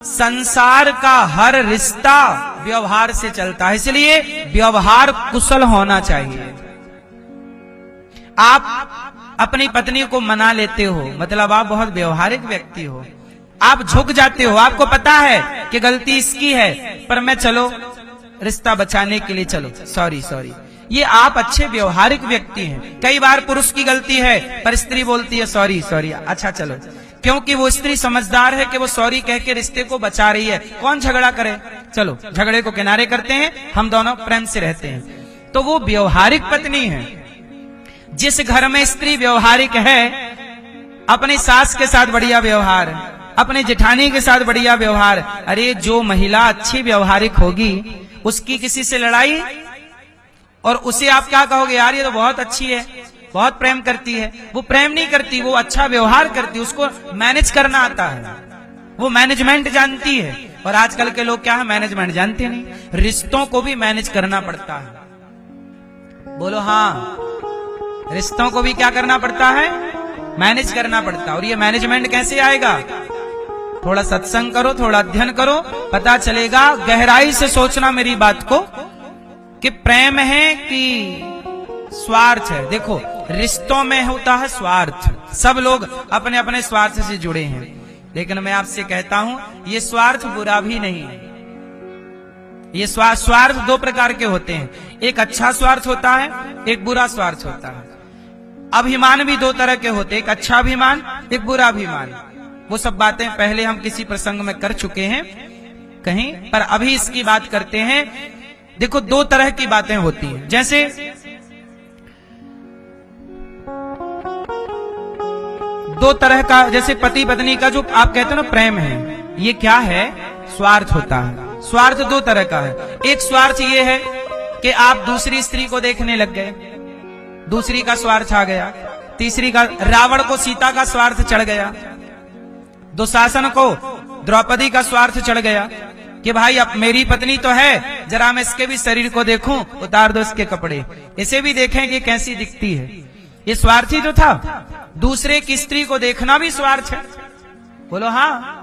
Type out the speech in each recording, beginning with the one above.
संसार का हर रिश्ता व्यवहार से चलता है, इसलिए व्यवहार कुशल होना चाहिए। आप अपनी पत्नी को मना लेते हो, मतलब आप बहुत व्यवहारिक व्यक्ति हो। आप झुक जाते हो, आपको पता है कि गलती इसकी है, पर मैं चलो रिश्ता बचाने के लिए चलो सॉरी सॉरी, ये आप अच्छे व्यवहारिक व्यक्ति हैं। कई बार पुरुष की गलती है पर स्त्री बोलती है सॉरी सॉरी, अच्छा चलो, क्योंकि वो स्त्री समझदार है कि वो सॉरी कह के रिश्ते को बचा रही है। कौन झगड़ा करे, चलो झगड़े को किनारे करते हैं, हम दोनों प्रेम से रहते हैं। तो वो व्यवहारिक पत्नी है। जिस घर में स्त्री व्यवहारिक है, अपनी सास के साथ बढ़िया व्यवहार, अपने जेठानी के साथ बढ़िया व्यवहार, अरे जो महिला अच्छी व्यवहारिक होगी उसकी किसी से लड़ाई, और उसे आप क्या कहोगे, यार ये तो बहुत अच्छी है, बहुत प्रेम करती है। वो प्रेम नहीं करती, वो अच्छा व्यवहार करती, उसको मैनेज करना आता है, वो मैनेजमेंट जानती है। और आजकल के लोग क्या है, मैनेजमेंट जानते नहीं, रिश्तों को भी मैनेज करना पड़ता है। बोलो हाँ, रिश्तों को भी क्या करना पड़ता है, मैनेज करना पड़ता है। और ये मैनेजमेंट कैसे आएगा, थोड़ा सत्संग करो, थोड़ा अध्ययन करो, पता चलेगा। गहराई से सोचना मेरी बात को कि प्रेम है कि स्वार्थ है। देखो रिश्तों में होता है स्वार्थ, सब लोग अपने अपने स्वार्थ से जुड़े हैं, लेकिन मैं आपसे कहता हूं ये स्वार्थ बुरा भी नहीं है। ये स्वार्थ दो प्रकार के होते हैं, एक अच्छा स्वार्थ होता है, एक बुरा स्वार्थ होता है। अभिमान भी दो तरह के होते हैं, एक अच्छा अभिमान, एक बुरा अभिमान। वो सब बातें पहले हम किसी प्रसंग में कर चुके हैं कहीं, पर अभी इसकी बात करते हैं। देखो दो तरह की बातें होती हैं, जैसे दो तरह का, जैसे पति पत्नी का जो आप कहते हो ना प्रेम है, ये क्या है, स्वार्थ होता है। स्वार्थ दो तरह का है। एक स्वार्थ ये है कि आप दूसरी स्त्री को देखने लग गए, दूसरी का स्वार्थ आ गया, तीसरी का, रावण को सीता का स्वार्थ चढ़ गया, दुशासन को द्रौपदी का स्वार्थ चढ़ गया कि भाई अब मेरी पत्नी तो है, जरा मैं इसके भी शरीर को देखूं, उतार दो इसके कपड़े, इसे भी देखें कि कैसी दिखती है। ये स्वार्थी तो था। दूसरे की स्त्री को देखना भी स्वार्थ है, बोलो हाँ।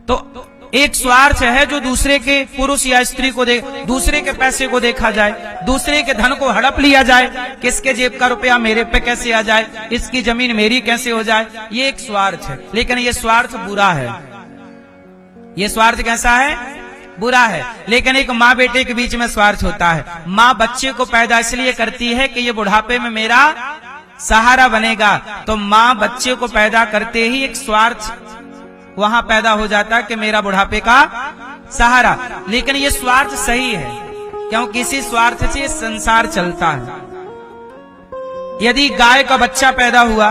तो एक स्वार्थ है जो दूसरे के पुरुष या स्त्री को दूसरे के पैसे को देखा जाए, दूसरे के धन को हड़प लिया जाए, किसके जेब का रुपया मेरे पे कैसे आ जाए, इसकी जमीन मेरी कैसे हो जाए, ये एक स्वार्थ है। लेकिन ये स्वार्थ बुरा है। ये स्वार्थ कैसा है, बुरा है। लेकिन एक माँ बेटे के बीच में स्वार्थ होता है। माँ बच्चे को पैदा इसलिए करती है कि ये बुढ़ापे में मेरा सहारा बनेगा, तो माँ बच्चे को पैदा करते ही एक स्वार्थ वहां पैदा हो जाता है कि मेरा बुढ़ापे का सहारा। लेकिन ये स्वार्थ सही है, क्योंकि इसी स्वार्थ से संसार चलता है। यदि गाय का बच्चा पैदा हुआ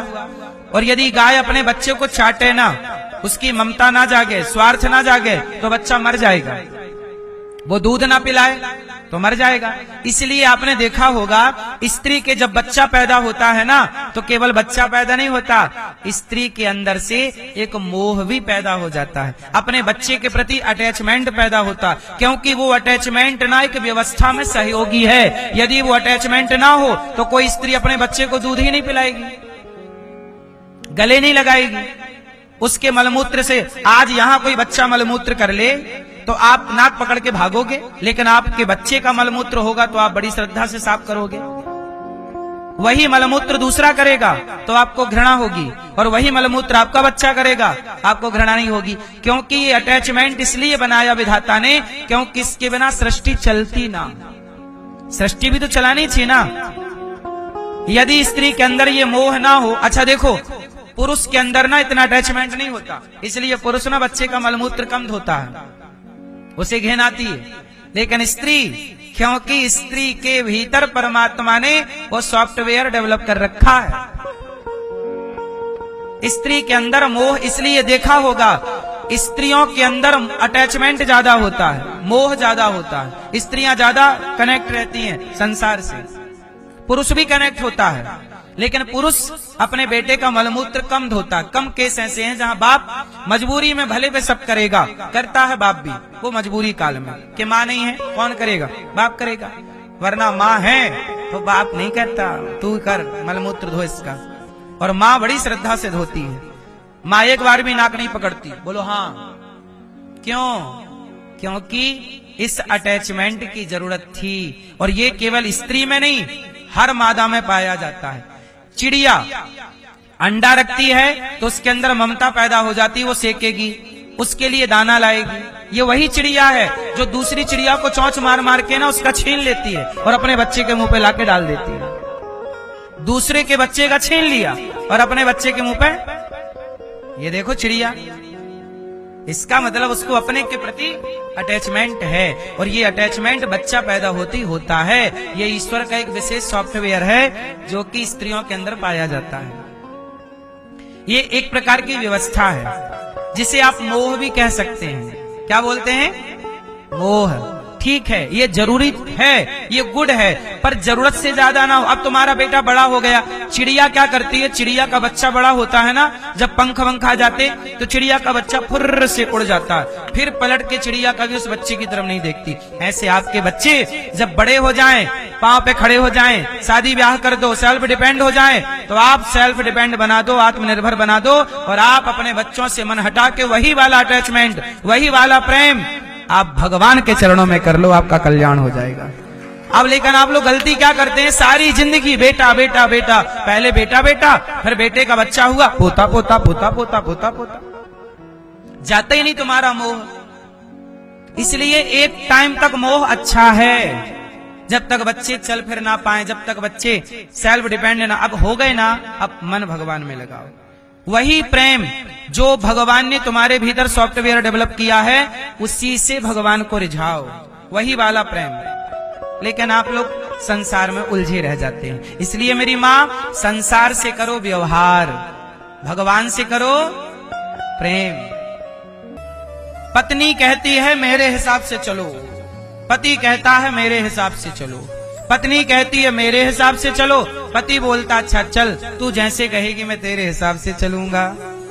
और यदि गाय अपने बच्चे को चाटे ना, उसकी ममता ना जागे, स्वार्थ ना जागे, तो बच्चा मर जाएगा। वो दूध ना पिलाए तो मर जाएगा। इसलिए आपने देखा होगा स्त्री के जब बच्चा पैदा होता है ना, तो केवल बच्चा पैदा नहीं होता, स्त्री के अंदर से एक मोह भी पैदा हो जाता है, अपने बच्चे के प्रति अटैचमेंट पैदा होता, क्योंकि वो अटैचमेंट ना एक व्यवस्था में सहयोगी है। यदि वो अटैचमेंट ना हो तो कोई स्त्री अपने बच्चे को दूध ही नहीं पिलाएगी, गले नहीं लगाएगी। उसके मलमूत्र से, आज यहाँ कोई बच्चा मलमूत्र कर ले तो आप नाक पकड़ के भागोगे, लेकिन आपके बच्चे का मलमूत्र होगा तो आप बड़ी श्रद्धा से साफ करोगे। वही मलमूत्र दूसरा करेगा तो आपको घृणा होगी, और वही मलमूत्र आपका बच्चा करेगा, आपको घृणा नहीं होगी। क्योंकि ये अटैचमेंट इसलिए बनाया विधाता ने, क्योंकि इसके बिना सृष्टि चलती ना, सृष्टि भी तो चलानी थी ना। यदि स्त्री के अंदर ये मोह ना हो, अच्छा देखो पुरुष के अंदर ना इतना अटैचमेंट नहीं होता, इसलिए पुरुष ना बच्चे का मलमूत्र कम धोता है, उसे घिन आती है। लेकिन स्त्री, क्योंकि स्त्री के भीतर परमात्मा ने वो सॉफ्टवेयर डेवलप कर रखा है। स्त्री के अंदर मोह, इसलिए देखा होगा स्त्रियों के अंदर अटैचमेंट ज्यादा होता है, मोह ज्यादा होता है, स्त्रियां ज्यादा कनेक्ट रहती हैं संसार से। पुरुष भी कनेक्ट होता है, लेकिन पुरुष अपने बेटे का मलमूत्र कम धोता। कम केस ऐसे हैं जहां बाप मजबूरी में भले पे सब करेगा, करता है बाप भी, वो मजबूरी काल में कि माँ नहीं है, कौन करेगा, बाप करेगा, वरना माँ है तो बाप नहीं करता, तू कर मलमूत्र धो इसका। और माँ बड़ी श्रद्धा से धोती है, माँ एक बार भी नाक नहीं पकड़ती, बोलो हाँ। क्यों? क्योंकि इस अटैचमेंट की जरूरत थी। और ये केवल स्त्री में नहीं, हर मादा में पाया जाता है। चिड़िया अंडा रखती है तो उसके अंदर ममता पैदा हो जाती है, वो सेकेगी, उसके लिए दाना लाएगी। ये वही चिड़िया है जो दूसरी चिड़िया को चोंच मार मार के ना उसका छीन लेती है और अपने बच्चे के मुंह पे लाके डाल देती है। दूसरे के बच्चे का छीन लिया और अपने बच्चे के मुंह पे, ये देखो चिड़िया। इसका मतलब उसको अपने के प्रति अटैचमेंट है, और ये अटैचमेंट बच्चा पैदा होती होता है। ये ईश्वर का एक विशेष सॉफ्टवेयर है जो कि स्त्रियों के अंदर पाया जाता है। ये एक प्रकार की व्यवस्था है जिसे आप मोह भी कह सकते हैं। क्या बोलते हैं? मोह। ठीक है, ये जरूरी है, ये गुड है, पर जरूरत से ज्यादा ना हो। अब तुम्हारा बेटा बड़ा हो गया, चिड़िया क्या करती है? चिड़िया का बच्चा बड़ा होता है ना, जब पंख वंख आ जाते तो चिड़िया का बच्चा फुर्र से उड़ जाता है, फिर पलट के चिड़िया कभी उस बच्चे की तरफ नहीं देखती। ऐसे आपके बच्चे जब बड़े हो जाएं, पांव पे खड़े हो जाएं, शादी ब्याह कर दो, सेल्फ डिपेंड हो जाएं, तो आप सेल्फ डिपेंड बना दो, आत्मनिर्भर बना दो, और आप अपने बच्चों से मन हटा के वही वाला अटैचमेंट, वही वाला प्रेम आप भगवान के चरणों में कर लो, आपका कल्याण हो जाएगा। अब लेकिन आप लोग गलती क्या करते हैं? सारी जिंदगी बेटा बेटा बेटा, पहले बेटा बेटा, फिर बेटे का बच्चा हुआ, पोता पोता पोता पोता पोता पोता, जाता ही नहीं तुम्हारा मोह। इसलिए एक टाइम तक मोह अच्छा है, जब तक बच्चे चल फिर ना पाए, जब तक बच्चे सेल्फ डिपेंडेंट ना। अब हो गए ना, अब मन भगवान में लगाओ। वही प्रेम जो भगवान ने तुम्हारे भीतर सॉफ्टवेयर डेवलप किया है, उसी से भगवान को रिझाओ, वही वाला प्रेम। लेकिन आप लोग संसार में उलझे रह जाते हैं। इसलिए मेरी माँ, संसार से करो व्यवहार, भगवान से करो प्रेम। पत्नी कहती है मेरे हिसाब से चलो, पति कहता है मेरे हिसाब से चलो। पत्नी कहती है मेरे हिसाब से चलो, पति बोलता अच्छा चल, तू जैसे कहेगी मैं तेरे हिसाब से चलूंगा।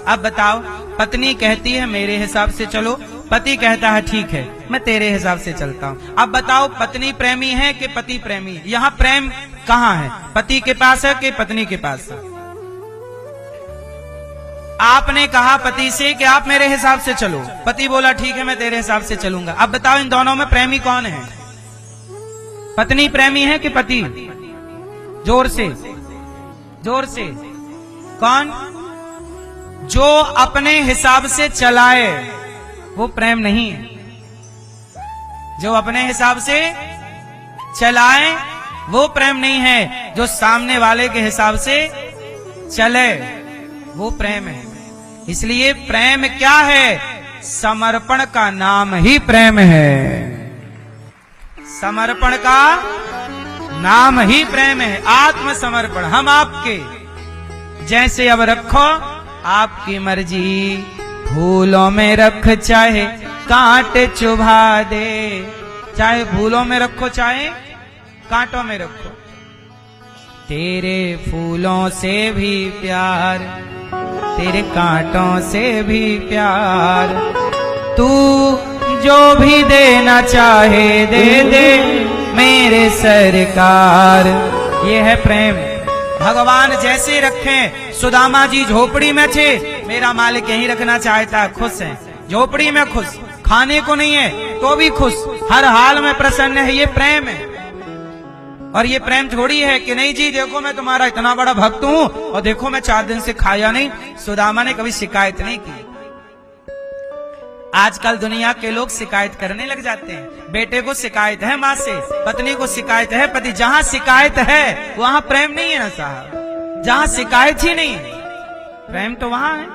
अब बताओ, पत्नी कहती है मेरे हिसाब से चलो, पति कहता है ठीक है मैं तेरे हिसाब से चलता हूँ। अब बताओ, पत्नी प्रेमी है कि पति प्रेमी है? यहाँ प्रेम कहाँ है? पति के पास है कि पत्नी के पास है? आपने कहा पति से कि आप मेरे हिसाब से चलो, पति बोला ठीक है मैं तेरे हिसाब से चलूंगा। अब बताओ, इन दोनों में प्रेमी कौन है? पत्नी प्रेमी है कि पति? जोर से, जोर से। कौन? जो अपने हिसाब से चलाए वो प्रेम नहीं है। जो अपने हिसाब से चलाए वो प्रेम नहीं है, जो सामने वाले के हिसाब से चले वो प्रेम है। इसलिए प्रेम क्या है? समर्पण का नाम ही प्रेम है। समर्पण का नाम ही प्रेम है, आत्मसमर्पण। हम आपके जैसे अब रखो आपकी मर्जी, फूलों में रख चाहे कांट चुभा दे, चाहे फूलों में रखो चाहे कांटों में रखो। तेरे फूलों से भी प्यार, तेरे कांटों से भी प्यार, तू जो भी देना चाहे दे दे मेरे सरकार। ये है प्रेम। भगवान जैसे रखें। सुदामा जी झोपड़ी में थे, मेरा मालिक यहीं रखना चाहता है, खुश है, झोपड़ी में खुश, खाने को नहीं है तो भी खुश, हर हाल में प्रसन्न है। ये प्रेम है। और ये प्रेम थोड़ी है कि नहीं जी देखो मैं तुम्हारा इतना बड़ा भक्त हूं और देखो मैं 4 दिन से खाया नहीं। सुदामा ने कभी शिकायत नहीं की। आजकल दुनिया के लोग शिकायत करने लग जाते हैं। बेटे को शिकायत है माँ से, पत्नी को शिकायत है पति। जहां शिकायत है वहां प्रेम नहीं है ना साहब। जहां शिकायत ही नहीं है प्रेम तो वहां है,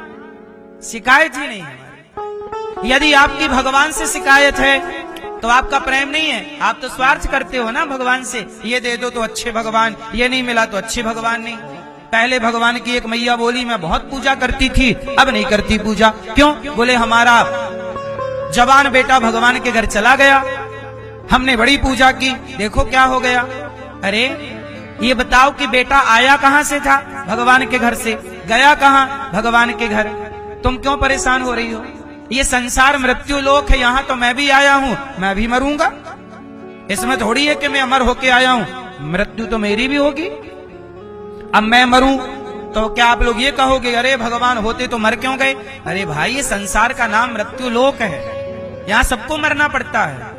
शिकायत ही नहीं है। यदि आपकी भगवान से शिकायत है तो आपका प्रेम नहीं है, आप तो स्वार्थ करते हो ना भगवान से। ये दे दो तो अच्छे भगवान, ये नहीं मिला तो अच्छे भगवान नहीं। पहले भगवान की एक मैया बोली मैं बहुत पूजा करती थी, अब नहीं करती पूजा। क्यों? बोले हमारा जवान बेटा भगवान के घर चला गया, हमने बड़ी पूजा की, देखो क्या हो गया। अरे ये बताओ कि बेटा आया कहां से था? भगवान के घर से। गया कहां? भगवान के घर। तुम क्यों परेशान हो रही हो? ये संसार मृत्यु लोक है, यहां तो मैं भी आया हूं, मैं भी मरूंगा। इसमें थोड़ी है कि मैं अमर होके आया हूं, मृत्यु तो मेरी भी होगी। अब मैं मरूं तो क्या आप लोग ये कहोगे अरे भगवान होते तो मर क्यों गए? अरे भाई ये संसार का नाम मृत्यु लोक है। यहाँ सबको मरना पड़ता है।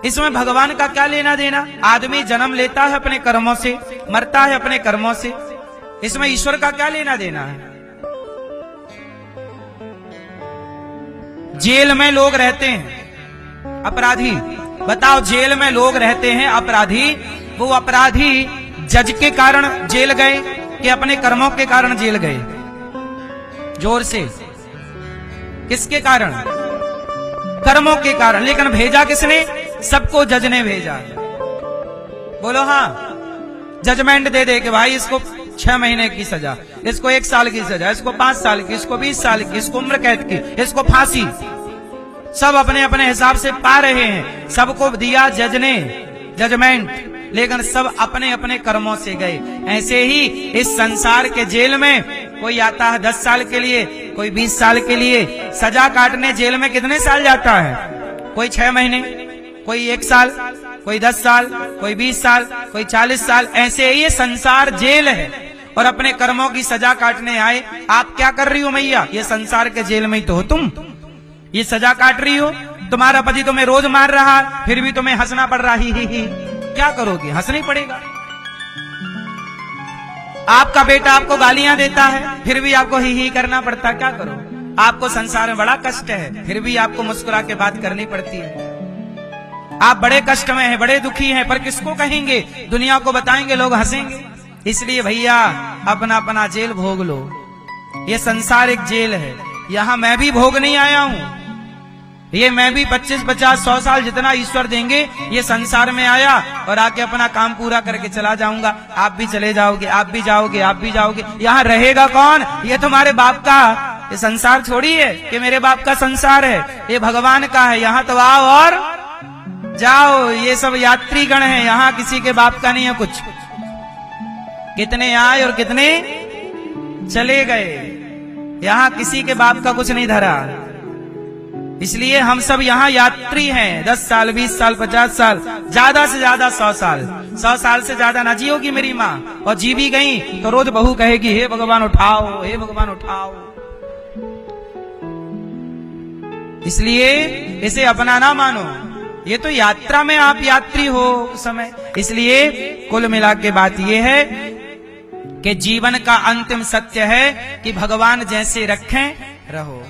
इसमें भगवान का क्या लेना देना? आदमी जन्म लेता है अपने कर्मों से, मरता है अपने कर्मों से, इसमें ईश्वर का क्या लेना देना है? जेल में लोग रहते हैं अपराधी, बताओ, जेल में लोग रहते हैं अपराधी, वो अपराधी जज के कारण जेल गए कि अपने कर्मों के कारण जेल गए? जोर से, किसके कारण? कर्मों के कारण। लेकिन भेजा किसने? सबको जज ने भेजा। बोलो हाँ, जजमेंट दे दे कि भाई इसको 6 महीने की सजा, इसको 1 साल की सजा, इसको 5 साल की, इसको 20 साल की, इसको उम्र कैद की, इसको फांसी। सब अपने अपने हिसाब से पा रहे हैं, सबको दिया जज ने जजमेंट, लेकिन सब अपने अपने कर्मों से गए। ऐसे ही इस संसार के जेल में कोई आता है 10 साल के लिए, कोई 20 साल के लिए। सजा काटने जेल में कितने साल जाता है? कोई 6 महीने, कोई 1 साल, कोई 10 साल, कोई 20 साल, कोई 40 साल। ऐसे ही ये संसार जेल है और अपने कर्मों की सजा काटने आए। आप क्या कर रही हो मैया? ये संसार के जेल में ही तो हो तुम, ये सजा काट रही हो। तुम्हारा पति तुम्हें रोज मार रहा, फिर भी तुम्हें हंसना पड़ रहा। ही क्या करोगी? हंसना ही पड़ेगा। आपका बेटा आपको गालियां देता है, फिर भी आपको ही करना पड़ता। क्या करो? आपको संसार में बड़ा कष्ट है, फिर भी आपको मुस्कुरा के बात करनी पड़ती है। आप बड़े कष्ट में हैं, बड़े दुखी हैं, पर किसको कहेंगे? दुनिया को बताएंगे, लोग हंसेंगे। इसलिए भैया अपना अपना जेल भोग लो। ये संसार एक जेल है, यहां मैं भी भोग नहीं आया हूं। ये मैं भी 25, 50, 100 साल जितना ईश्वर देंगे ये संसार में आया और आके अपना काम पूरा करके चला जाऊंगा। आप भी चले जाओगे, आप भी जाओगे, आप भी जाओगे। यहाँ रहेगा कौन? ये तुम्हारे बाप का ये संसार थोड़ी है कि मेरे बाप का संसार है, ये भगवान का है। यहाँ तो आओ और जाओ, ये सब यात्री गण है, यहाँ किसी के बाप का नहीं है कुछ। कितने आए और कितने चले गए, यहाँ किसी के बाप का कुछ नहीं धरा। इसलिए हम सब यहाँ यात्री हैं। 10 साल, 20 साल, 50 साल, ज्यादा से ज्यादा 100 साल। 100 साल से ज्यादा ना जियोगी मेरी माँ, और जी भी गई तो रोज बहू कहेगी हे भगवान उठाओ, हे भगवान उठाओ। इसलिए इसे अपना ना मानो, ये तो यात्रा में आप यात्री हो उस समय। इसलिए कुल मिला के बात ये है कि जीवन का अंतिम सत्य है कि भगवान जैसे रखें रहो।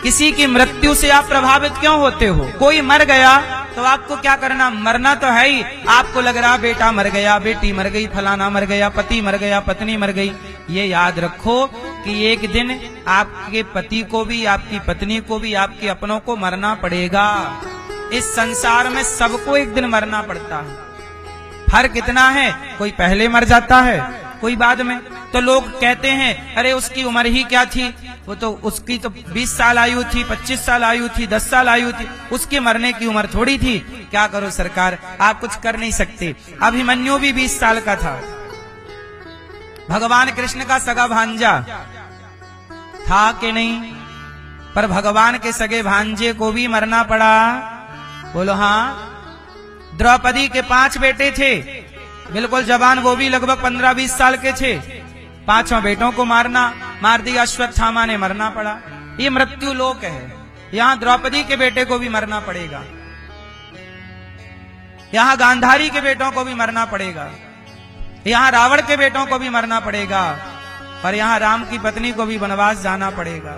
किसी की मृत्यु से आप प्रभावित क्यों होते हो? कोई मर गया तो आपको क्या करना? मरना तो है ही। आपको लग रहा बेटा मर गया, बेटी मर गई, फलाना मर गया, पति मर गया, पत्नी मर गई। ये याद रखो कि एक दिन आपके पति को भी, आपकी पत्नी को भी, आपके अपनों को मरना पड़ेगा। इस संसार में सबको एक दिन मरना पड़ता है। फर्क इतना है, कोई पहले मर जाता है, कोई बाद में। तो लोग कहते हैं अरे उसकी उम्र ही क्या थी, वो तो उसकी तो 20 साल आयु थी, 25 साल आयु थी, 10 साल आयु थी, उसके मरने की उम्र थोड़ी थी। क्या करो सरकार, आप कुछ कर नहीं सकते। अभिमन्यु भी 20 साल का था, भगवान कृष्ण का सगा भांजा था कि नहीं? पर भगवान के सगे भांजे को भी मरना पड़ा। बोलो हाँ। द्रौपदी के 5 बेटे थे, बिल्कुल जवान, वो भी लगभग 15-20 साल के थे। 5 बेटों को मार दिया, अश्वत्थामा ने मरना पड़ा। ये मृत्यु लोक है। यहाँ द्रौपदी के बेटे को भी मरना पड़ेगा, यहाँ गांधारी के बेटों को भी मरना पड़ेगा, यहाँ रावण के बेटों को भी मरना पड़ेगा, पर यहाँ राम की पत्नी को भी वनवास जाना पड़ेगा।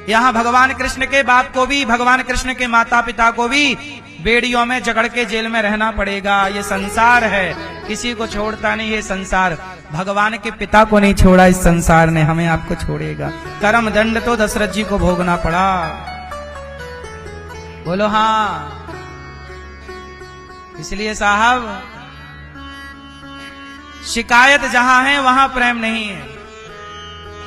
यहाँ भगवान कृष्ण के बाप को भी, भगवान कृष्ण के माता पिता को भी बेड़ियों में जकड़ के जेल में रहना पड़ेगा। ये संसार है, किसी को छोड़ता नहीं ये संसार। भगवान के पिता को नहीं छोड़ा इस संसार ने, हमें आपको छोड़ेगा। कर्म दंड तो दशरथ जी को भोगना पड़ा। बोलो हाँ। इसलिए साहब, शिकायत जहां है वहां प्रेम नहीं है।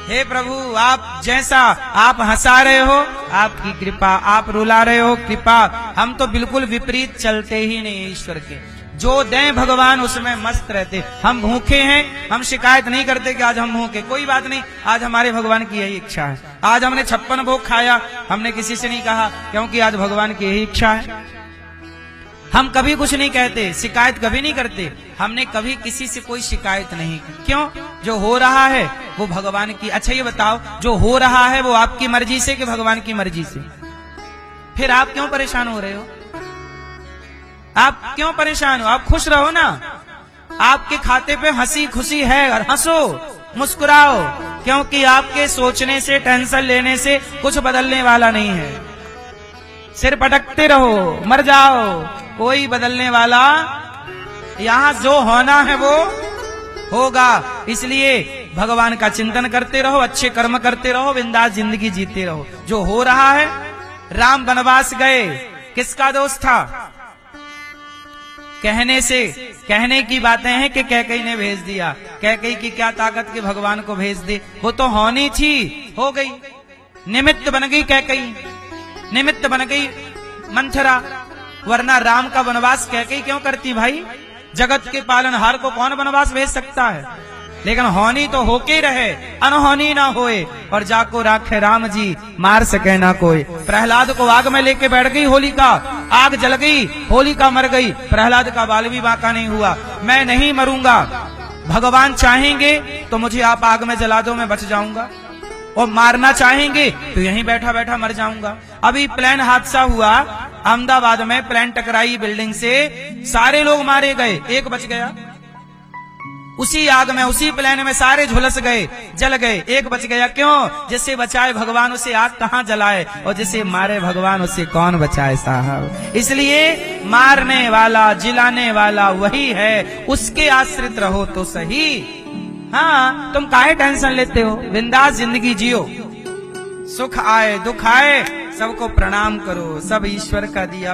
हे प्रभु, आप जैसा आप हंसा रहे हो आपकी कृपा, आप रुला रहे हो कृपा। हम तो बिल्कुल विपरीत चलते ही नहीं ईश्वर के। जो दें भगवान उसमें मस्त रहते। हम भूखे हैं, हम शिकायत नहीं करते कि आज हम भूखे, कोई बात नहीं, आज हमारे भगवान की यही इच्छा है। आज हमने 56 भोग खाया, हमने किसी से नहीं कहा, क्योंकि आज भगवान की यही इच्छा है। हम कभी कुछ नहीं कहते, शिकायत कभी नहीं करते। हमने कभी किसी से कोई शिकायत नहीं की। क्यों? जो हो रहा है वो भगवान की। अच्छा ये बताओ, जो हो रहा है वो आपकी मर्जी से कि भगवान की मर्जी से? फिर आप क्यों परेशान हो रहे हो? आप क्यों परेशान हो? आप खुश रहो ना। आपके खाते पे हंसी खुशी है और हंसो, मुस्कुराओ, क्योंकि आपके सोचने से, टेंशन लेने से कुछ बदलने वाला नहीं है। सिर पटकते रहो, मर जाओ, कोई बदलने वाला, यहां जो होना है वो होगा। इसलिए भगवान का चिंतन करते रहो, अच्छे कर्म करते रहो, बिंदास जिंदगी जीते रहो। जो हो रहा है, राम वनवास गए, किसका दोष था? कहने से, कहने की बातें हैं कि कैकेयी ने भेज दिया। कैकेयी की क्या ताकत कि भगवान को भेज दे? वो तो होनी थी, हो गई, निमित्त बन गई कैकेयी, निमित्त बन गई मंथरा। वरना राम का वनवास कैकेयी क्यों करती भाई? जगत के पालनहार को कौन वनवास भेज सकता है? लेकिन होनी तो होके रहे, अनहोनी ना होए। और जाको राखे राम जी, मार सके ना कोई। प्रहलाद को आग में लेके बैठ गई होलिका, आग जल गई, होलिका मर गई, प्रहलाद का बाल भी बांका नहीं हुआ। मैं नहीं मरूंगा, भगवान चाहेंगे तो मुझे आप आग में जला दो, मैं बच जाऊंगा, और मारना चाहेंगे तो यहीं बैठा बैठा मर जाऊंगा। अभी प्लेन हादसा हुआ अहमदाबाद में, प्लेन टकराई बिल्डिंग से, सारे लोग मारे गए, एक बच गया। उसी आग में, उसी प्लेन में सारे झुलस गए, जल गए, एक बच गया। क्यों? जिससे बचाए भगवान उसे आग कहां जलाए, और जिसे मारे भगवान उसे कौन बचाए साहब। इसलिए मारने वाला, जिलाने वाला वही है, उसके आश्रित रहो तो सही। हाँ, तुम काहे टेंशन लेते हो? बिंदास जिंदगी जियो, सुख आए दुख आए सबको प्रणाम करो, सब ईश्वर का दिया।